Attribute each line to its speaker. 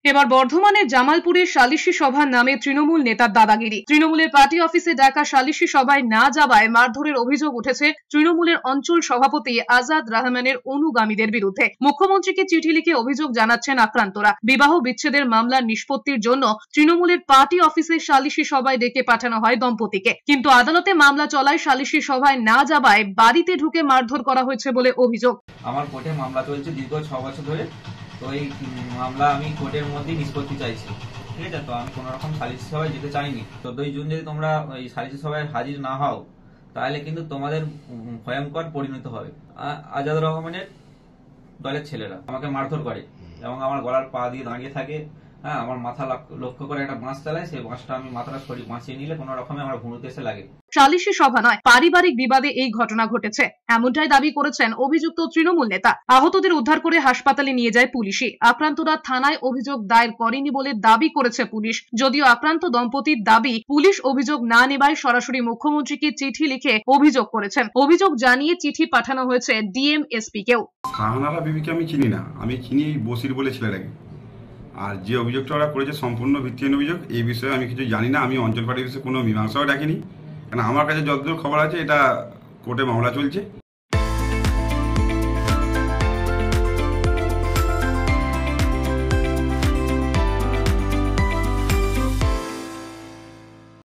Speaker 1: এবার বর্ধমানের জামালপুরের সালিশি সভার নামে তৃণমূল নেতার দাদাগিরি। তৃণমূলের পার্টি অফিসে ডাকা সালিশি সভায় না যাওয়ায় মারধরের অভিযোগ উঠেছে তৃণমূলের অঞ্চল সভাপতি আজাদ রহমানের অনুগামীদের বিরুদ্ধে। মুখ্যমন্ত্রীকে চিঠি লিখে অভিযোগ জানাচ্ছেন আক্রান্তরা। বিবাহ বিচ্ছেদের মামলার নিষ্পত্তির জন্য তৃণমূলের পার্টি অফিসে সালিশি সভায় ডেকে পাঠানো হয় দম্পতিকে, কিন্তু আদালতে মামলা চলায় সালিশি সভায় না যাওয়ায় বাড়িতে ঢুকে মারধর করা হয়েছে বলে অভিযোগ।
Speaker 2: আমার কোর্টে মামলা চলছে দীর্ঘ 6 বছর ধরে। তো এই মামলা আমি কোর্টের মধ্যেই নিষ্পত্তি চাইছি, ঠিক আছে? তো আমি কোন রকম সালিসি সভায় যেতে চাইনি। 14ই জুন যদি তোমরা এই সালিসি সভায় হাজির না হও তাহলে কিন্তু তোমাদের ভয়ঙ্কর পরিণত হবে। আজাদ রহমানের দলের ছেলেরা আমাকে মারধর করে এবং আমার গলার পা দিয়ে দাঁড়িয়ে থাকে। হ্যাঁ, আমার মাথা লক্ষ্য করে একটা বাঁশ চালায়, সেই বাঁশটা আমি মাথাটা সরিয়ে বাঁচিয়ে নিলে কোনো রকমে আমার ভুঁড়িতে এসে লাগে।
Speaker 1: সালিশি সভা নয়, পারিবারিক বিবাদে এই ঘটনা ঘটেছে, এমনটাই দাবি করেছেন অভিযুক্ত তৃণমূল নেতা। আহতদের উদ্ধার করে হাসপাতালে নিয়ে যায় পুলিশই। আক্রান্তরা থানায় অভিযোগ দায়ের করেনি বলে দাবি করেছে পুলিশ। যদিও আক্রান্ত দম্পতির দাবি, পুলিশ অভিযোগ না নেবায় সরাসরি মুখ্যমন্ত্রীকে চিঠি লিখে অভিযোগ করেছেন। অভিযোগ জানিয়ে চিঠি পাঠানো হয়েছে ডিএমএসপি কেও।
Speaker 3: শাহনারা বিবিকে আমি চিনি না, আমি চিনি বসির বলে ছেলেটাকে। আর যে অভিযোগটা ওরা করেছে সম্পূর্ণ ভিত্তিহীন অভিযোগ। এই বিষয়ে আমি কিছু জানি না। আমি অঞ্চল পার্টির বিষয়ে কোনো মীমাংসাও ডাকিনি, কারণ আমার কাছে যতদূর খবর আছে এটা কোর্টে মামলা চলছে।